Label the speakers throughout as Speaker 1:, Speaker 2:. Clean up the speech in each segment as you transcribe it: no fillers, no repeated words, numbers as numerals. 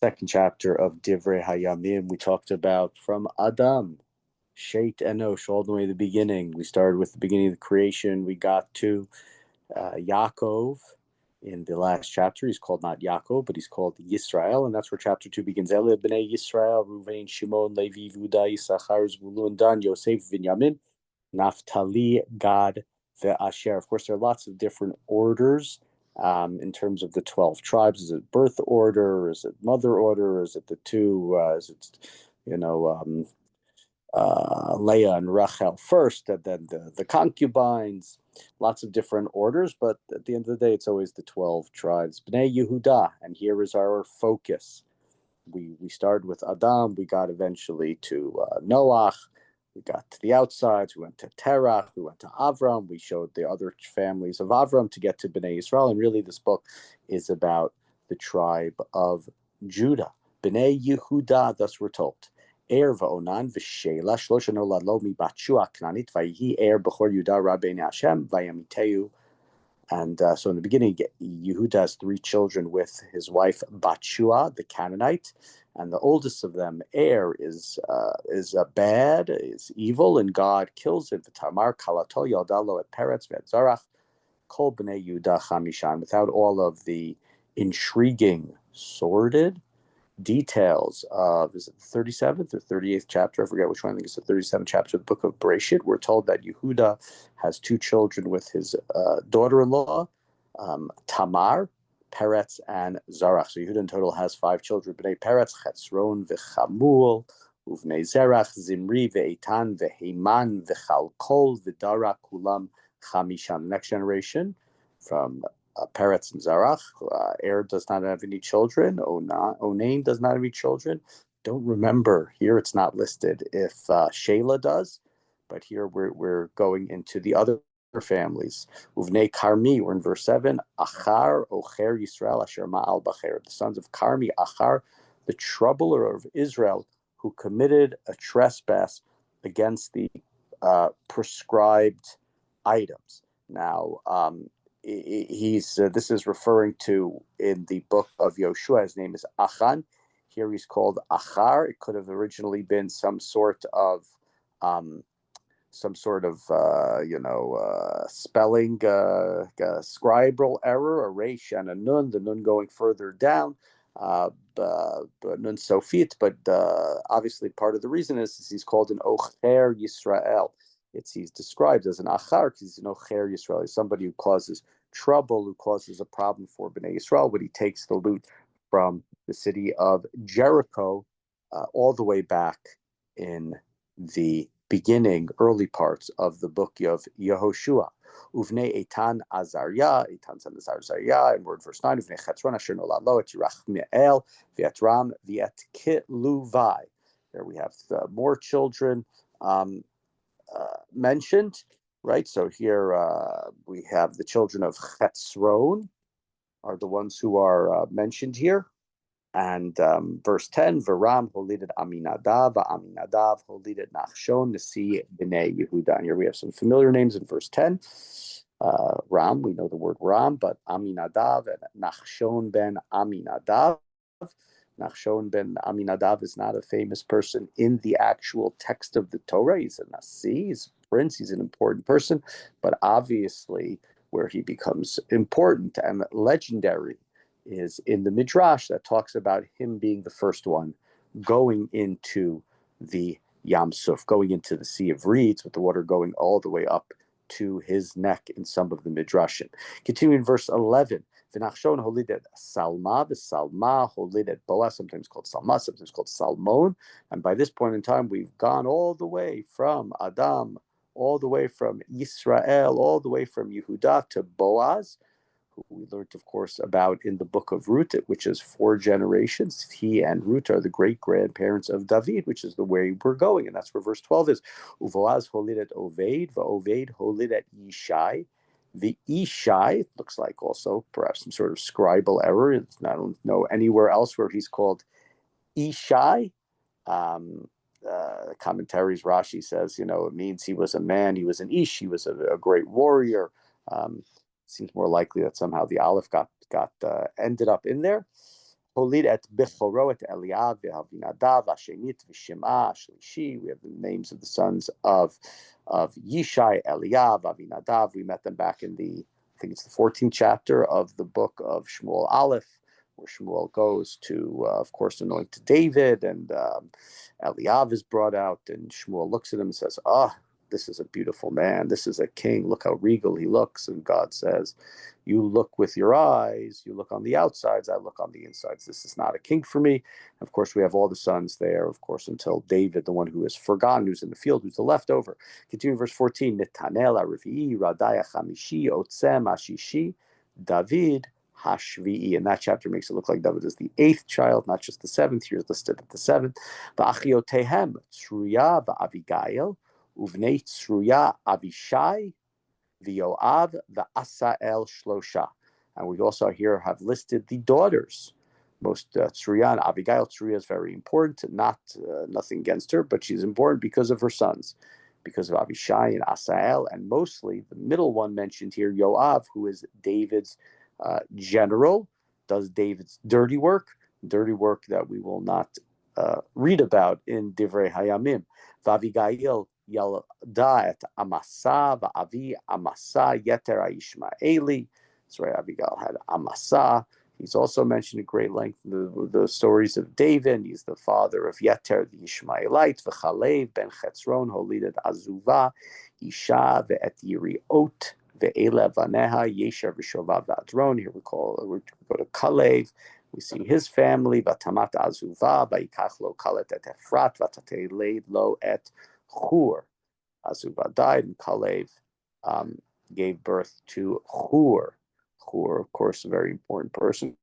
Speaker 1: second chapter of Divrei hayamim. We talked about from Adam, Sheit Enosh, all the way to the beginning. We started with the beginning of the creation. We got to Yaakov in the last chapter. He's called not Yaakov, but he's called Yisrael, and that's where chapter 2 begins. Ele b'nei Yisrael, Ruvain, Shimon, Levi, Yehuda, Yisachar, Zvulun, Dan, Yosef, Binyamin, Naphtali, Gad, Ve'asher. Of course, there are lots of different orders in terms of the 12 tribes. Is it birth order? Is it mother order? Is it the two? Is it, you know, Leah and Rachel first, and then the concubines? Lots of different orders, but at the end of the day, it's always the 12 tribes. Bnei Yehuda, and here is our focus. We started with Adam, we got eventually to Noach, we got to the outsides, we went to Terach, we went to Avram, we showed the other families of Avram to get to Bnei Israel, and really this book is about the tribe of Judah. Bnei Yehuda, thus we're told. Er va'onan v'shela shlosha nolad lo mibat shua knanit vayhi er b'chor Yudah rabbeinu Hashem vayamiteu. And so in the beginning, Yehuda has three children with his wife Batshua, the Canaanite, and the oldest of them, Er, is bad, is evil, and God kills him. V'tamar kalato yaldalo et Peretz ve'etzarach kol b'nei Yehuda chamishan. Without all of the intriguing, sordid details of, is it the 37th or 38th chapter? I forget which one. I think it's the 37th chapter of the book of Bereshit. We're told that Yehuda has two children with his daughter-in-law, Tamar, Peretz, and Zarach. So Yehuda in total has five children. Bnei Peretz, Chetzron, V'Chamul, Uvnei Zerach, Zimri, Ve'etan, Ve'heman, V'Chalkol, V'Dara, Kulam, Chamishan. Next generation from Peretz and Zarach. Er does not have any children. Onain does not have any children. Don't remember here; it's not listed if Shelah does, but here we're going into the other families. Uvnei Karmi, we're in verse 7. Achar Ocher Yisrael Asher Ma'al Bacher, the sons of Karmi, Achar, the troubler of Israel, who committed a trespass against the prescribed items. Now, this is referring to in the book of Yoshua. His name is Achan. Here he's called Achar. It could have originally been some sort of spelling scribal error, a resh and a nun. The nun going further down, nun sofit. But obviously, part of the reason is he's called an Ocher Yisrael. He's described as an achar because he's an ocher Yisrael. He's somebody who causes trouble, who causes a problem for Bnei Yisrael, but he takes the loot from the city of Jericho all the way back in the beginning, early parts of the book of Yehoshua. Uvnei Eitan Azariah, Eitan son of Azariah, in word verse 9, Uvnei Chetzron Asher nolad lo et Yerachmiel, V'etram V'et Kitluvai. There we have more children mentioned, right? So here we have the children of Chetzron are the ones who are mentioned here. And verse 10, Varam holidet Aminadav, Aminadav holidet Nachshon, Nasi B'nei Yehuda. And here we have some familiar names in verse 10. Ram, we know the word Ram, but Aminadav and Nachshon ben Aminadav. Nachshon ben Aminadav is not a famous person in the actual text of the Torah. He's a Nasi, he's a prince, he's an important person, but obviously where he becomes important and legendary is in the Midrash that talks about him being the first one going into the Yam Suf, going into the Sea of Reeds, with the water going all the way up to his neck in some of the Midrashim. Continuing verse 11, V'nachshon holidet Salma, V'salma holidet Boaz, sometimes called Salma, sometimes called Salmon. And by this point in time, we've gone all the way from Adam, all the way from Israel, all the way from Yehuda to Boaz, who we learned, of course, about in the book of Ruth, which is 4 generations. He and Ruth are the great-grandparents of David, which is the way we're going. And that's where verse 12 is. Uvoaz holidet Oved, va'Oved holidet Yishai. The Ishai looks like also perhaps some sort of scribal error. I don't know anywhere else where he's called Ishai. Commentaries, Rashi says, it means he was a man, he was an Ish, he was a great warrior. Seems more likely that somehow the Aleph got ended up in there. Holid et Bechoro et Eliav v'Avinadav Hashenit v'Shema Shlishi. We have the names of the sons of Yishai, Eliav, Avinadav. We met them back in I think it's the 14th chapter of the book of Shmuel Aleph, where Shmuel goes to, of course, anoint David, and Eliav is brought out, and Shmuel looks at him and says, this is a beautiful man. This is a king. Look how regal he looks. And God says, you look with your eyes. You look on the outsides. I look on the insides. This is not a king for me. Of course, we have all the sons there, of course, until David, the one who is forgotten, who's in the field, who's the leftover. Continue verse 14. Netanel Aravi'i, Radaya Chamishi, Otsem Ashishi, David Hashvi'i. And that chapter makes it look like David is the 8th child, not just the 7th. Here's listed at the 7th. Va'achiotehem, Tsuya va'Abigail, Uvnei Tsuya Avishai, V'Yoav v'Asael Shlosha. And we also here have listed the daughters. Most Tsuya and Abigail. Tsuya is very important, nothing against her, but she's important because of her sons, because of Avishai and Asael, and mostly the middle one mentioned here, Yoav, who is David's general, does David's dirty work that we will not read about in Divrei Hayamim. V'Abigail Yalda et Amasa va'avi Amasa yeter Ishmaeli. That's right, Abigail had Amasa. He's also mentioned at great length the stories of David. He's the father of Yeter the Ishmaelite, v'Chalev ben Chetzron holidet Azuva, Isha ve'et Yiriot ve'ele vaneha Yesher v'Shovav v'Adron. Here we go to Kalev. We see his family, v'Tamat Azuva, v'Yikach lo Kalet et Efrat, v'Tateleid lo et Chur. Azuva died, and Kalev gave birth to Chur. Chur, of course, a very important person.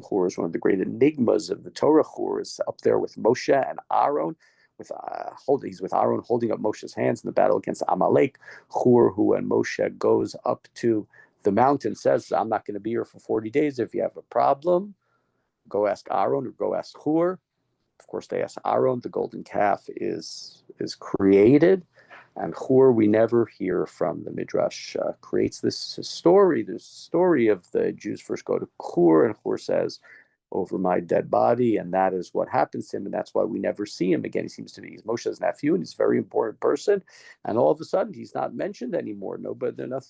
Speaker 1: Chur is one of the great enigmas of the Torah. Chur is up there with Moshe and Aaron. He's with Aaron holding up Moshe's hands in the battle against Amalek. Chur, who when Moshe goes up to the mountain, says, I'm not going to be here for 40 days. If you have a problem, go ask Aaron or go ask Chur. Of course, they ask Aaron. The golden calf is created. And Chur, we never hear from. The Midrash creates this story of the Jews first go to Chur, and Chur says, over my dead body, and that is what happens to him, and that's why we never see him again. He seems to be Moshe's nephew, and he's a very important person, and all of a sudden he's not mentioned anymore.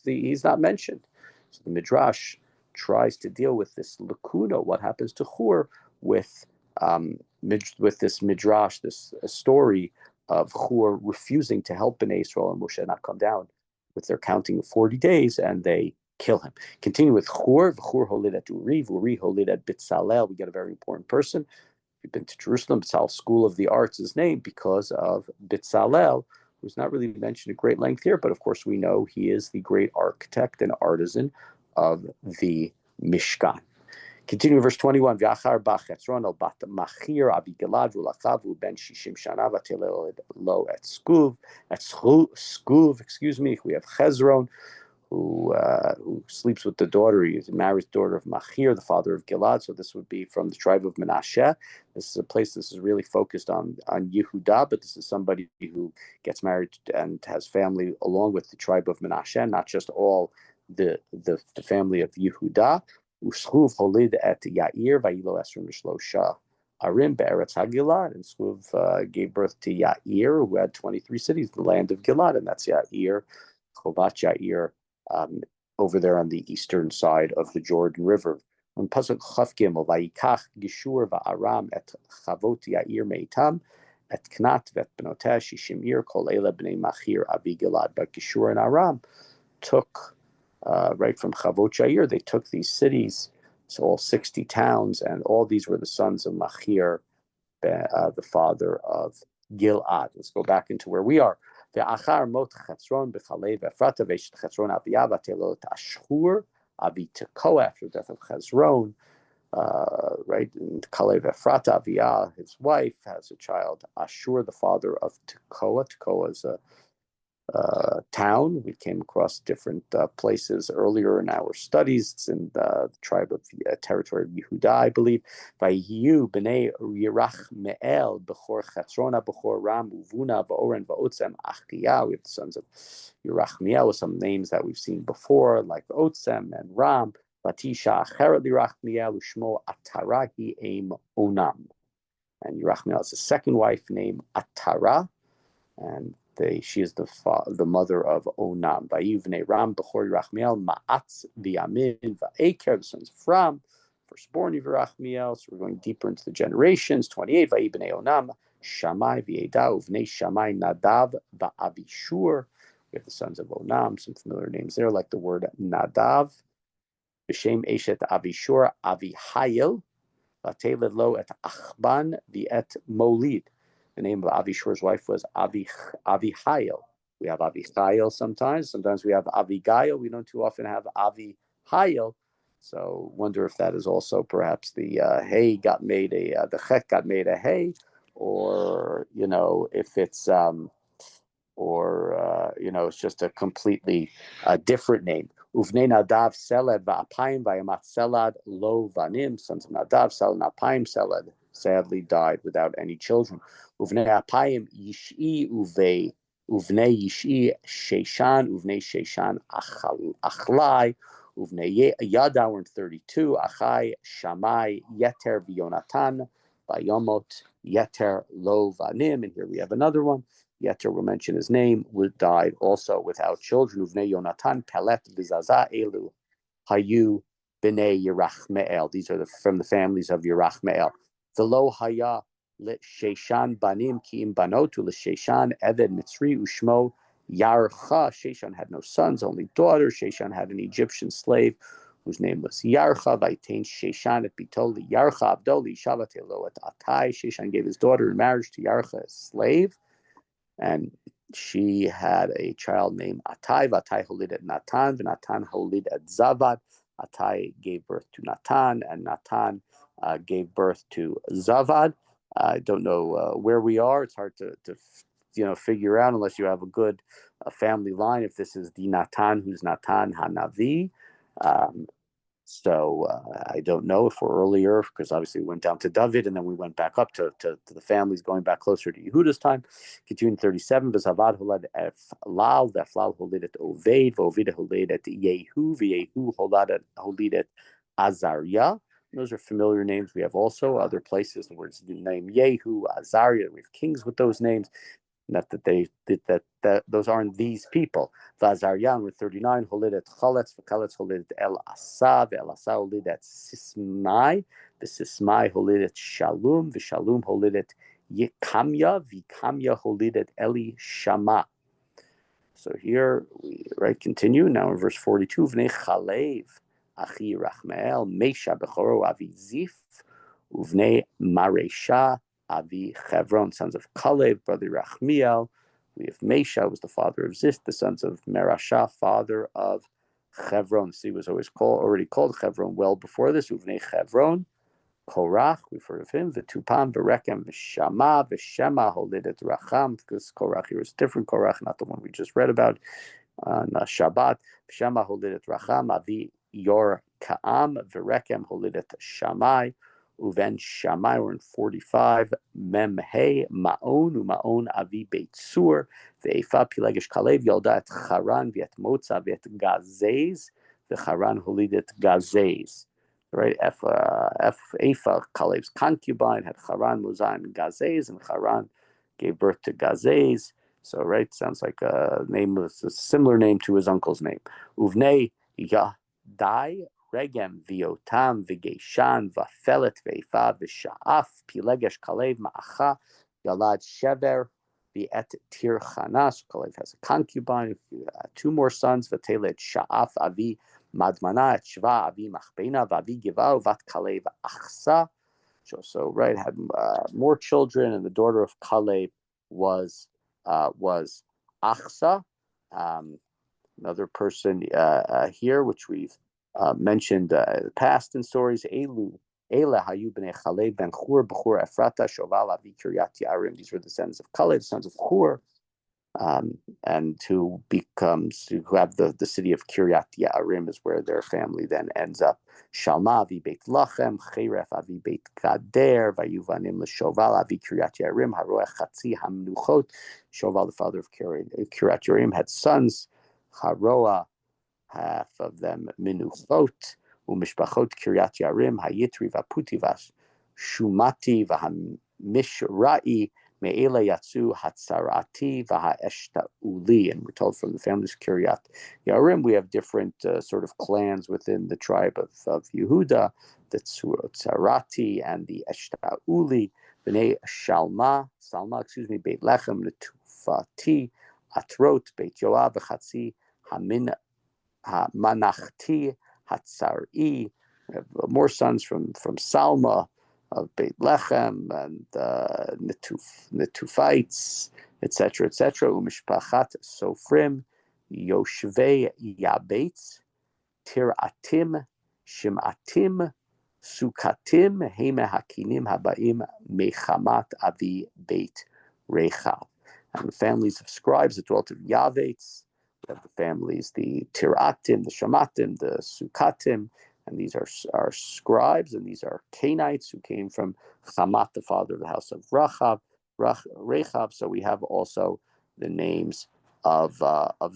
Speaker 1: He's not mentioned. So the Midrash tries to deal with this lacuna, what happens to Chur, with this Midrash, this story of Chur refusing to help Bnei Israel and Moshe not come down with their counting of 40 days, and they kill him. Continue with Chur. Chur holid at Uri, Uri holid at Bitzalel. We get a very important person. If you've been to Jerusalem, Bitzalel School of the Arts is named because of Bitzalel, who's not really mentioned at great length here, but of course we know he is the great architect and artisan of the Mishkan. Continue verse 21. V'achar b'chetzron al bat machir abi Gilad v'ulachavu ben shishim shana v'telel lo et skuv. Excuse me. We have Chezron, who sleeps with the daughter. He marries the daughter of Machir, the father of Gilad. So this would be from the tribe of Menashe. This is a place this is really focused on Yehuda, but this is somebody who gets married and has family along with the tribe of Menashe, not just all the family of Yehuda. Uschuv holid et Yair vayilo esrim v'shlosha arim be'eretz haGilad, and Schuv gave birth to Yair, who had 23 cities in the land of Gilad, and that's Yair, Chovat Yair, over there on the eastern side of the Jordan River. On Pasuk Chaf Gimel, vayikach Gishur va'aram et Chavot Yair meitam et Knat vet benoteh shishim ir kol ele bnei Machir abi Gilad. But Gishur and Aram took right from Chavot Yair, they took these cities, so all 60 towns, and all these were the sons of Machir, the father of Gilad. Let's go back into where we are. Ve'achar mot Chetzron b'chalev Efrata ve'eshet Chetzron Aviyah v'telot Ashur Abi Tekoa, after the death of Chezron, right? And Kalev Efrata Aviyah, his wife, has a child, Ashur, the father of Tekoa. Tekoa is a town. We came across different places earlier in our studies. It's in the tribe of territory of Yehuda, I believe. Vayiyu b'nei Yerach Me'el b'chor Chetzrona b'chor Ram Uvuna v'Oren v'Otzem Achiyah. We have the sons of Yerach Me'el with some names that we've seen before, like Otzem and Ram. Vatisha acheret lirachmiel ushmo Atarahi aim Onam. And Yerachmiel is a second wife named Atara, and she is the mother of Onam. Vayivnei Ram b'chor Yerachmiel ma'atz v'yamin va'eker, the sons of Ram, firstborn of Yerachmiel. So we're going deeper into the generations. 28. Vayibnei Onam Shammai v'Yeda uvnei Shammai Nadav va'Avishur. We have the sons of Onam, some familiar names there, like the word Nadav. B'shem Eshet Avishur Avihayil. Vateled lo et Achban v'et Molid. The name of Avishur's wife was Avihail. We have Avihail sometimes. Sometimes we have Avigail. We don't too often have Avihail. So wonder if that is also perhaps the hay got made the chet got made a hay, or if it's it's just a completely different name. Uvnei Nadav Seled va'apayim va'yamat Selad lo vanim. Sons of Nadav, Seled and Apayim. Seled sadly died without any children. Uvnei Apayim Yish'i uvnei Yish'i Sheshan uvnei Sheshan Achlai uvnei Yada were in 32. Achai Shammai Yeter v'Yonatan va'yomot Yeter lo vanim. And here we have another one. Yeter will mention his name, died also without children. Uvnei Yonatan Pelet v'Zaza Elu Hayu b'nei Yerachmeel. These are from the families of Yerachmeel. V'lo haya l'Sheshan banim ki im banotu l'Sheshan Eved Mitzri ushmo Yarcha. Sheshan had no sons, only daughters. Sheshan had an Egyptian slave whose name was Yarcha. Vaitain Sheshan et bitoli Yarcha Abdoli Shavatelo et Atai. Sheshan gave his daughter in marriage to Yarcha, a slave. And she had a child named Atai. Atai holid at Natan, and Natan holid at Zavad. Atai gave birth to Natan, and Natan gave birth to Zavad. I don't know where we are. It's hard to figure out unless you have a good family line. If this is the Natan who's Natan Hanavi. So I don't know if we're earlier, because obviously we went down to David and then we went back up to the families going back closer to Yehuda's time. Continuing 37, V'Zavad holad Eflal, V'Eflal holid et Oved, V'Oved holid et Yehu, V'Yehu holid et Azariah. Those are familiar names. We have also other places, the words name Yehu, Azariah. We have kings with those names. Not that those aren't these people. Vazaryan with 39, holidet chaletz, v'chaletz holidet el asa, ve'el asa holidet sismai, v'sismai holidet shalom, v'shalom holidet yikamya, v'kamya holidet eli shama. So here we continue now in verse 42. V'nei chalev achi rachmael meisha bechoro avi zif uvnei maresha Avi Chevron, sons of Kalev, brother Rachmiel. We have Mesha, was the father of Zith, the sons of Merasha, father of Chevron. So he was already called Chevron well before this. Uvnei Chevron, Korach, we've heard of him. V'Tupam, V'Rekem, V'Shama, V'Shema, Holidet Racham, because Korach here is different Korach, not the one we just read about on Shabbat. V'Shema, Holidet Racham, Avi Yor Ka'am, V'Rekem, Holidet Shammai. Uven Shammai, we're in 45. Mem Hey Ma'on U'Ma'on Avi Beit Sur Ve'efa Pilegesh Kalev Yolda et Charan V'et Motza V'et Gazez V'Charan Holidet Gazez. Right, Efa Kalev's concubine had Charan, Muzah, and Gazez, and Charan gave birth to Gazez. So sounds like a similar name to his uncle's name. Uvnei Yadai Regem v'yotam v'geishan v'felet v'efa v'sha'af pilegesh kalev ma'acha yalad shever v'et tirchana. So Kalev has a concubine, two more sons. V'telet sha'af avi madmana et shva avi machbena v'avi givau vat Kalev achsa. So had more children, and the daughter of Kalev was Achsa. Another person here, which we've mentioned past in stories. Ela hayu bnei Chalev ben Chur b'chur Efrata shoval avi Kiryat Yarim. These were the sons of Kalev, sons of Chur, and who have the city of Kiryat Yarim is where their family then ends up. Shalma avi Beit Lachem, Cheref avi Beit Gader, vayuvanim l'shoval avi Kiryat Yarim, haroeh chatzi hamnuchot. Shoval, the father of Kiryat Yarim, had sons. Haroah, half of them minuchot, Umishpachot Kiryat Yarim, Hayitri Vaputi Shumati Vahamishrai, Me'ela Yatsu Hatzarati Vahaeshtauli. And we're told from the families of Kiryat Yarim, we have different sort of clans within the tribe of Yehuda, the Tzarati and the Eshtauli, Bnei Salma, Beit Lechem, Netufati, Atrot, Beit Yoav, Chatzi, Manachti, Hatzari. We have more sons from Salma, of Beit Lechem, and Netuphites, etc., etc. Umishpachat Sofrim, Yoshvei Yabeitz, Tiratim, Shimatim, Sukatim, Heme Hakinim Habaim, Mechamat Avi Beit Rechav. And the families of scribes that dwelt of Yavetz, we have the families, the Tiratim, the Shamatim, the Sukatim, and these are scribes, and these are Canaanites who came from Chamat, the father of the house of Rechav. So we have also the names of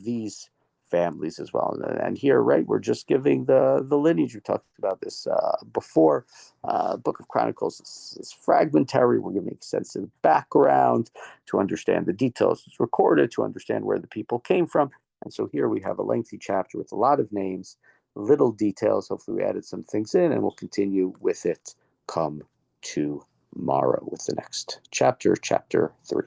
Speaker 1: these families as well. And here, right, we're just giving the lineage. We talked about this before. Book of Chronicles is fragmentary. We're giving extensive background to understand the details that's recorded, to understand where the people came from. And so here we have a lengthy chapter with a lot of names, little details. Hopefully we added some things in, and we'll continue with it come tomorrow with the next chapter, chapter 3.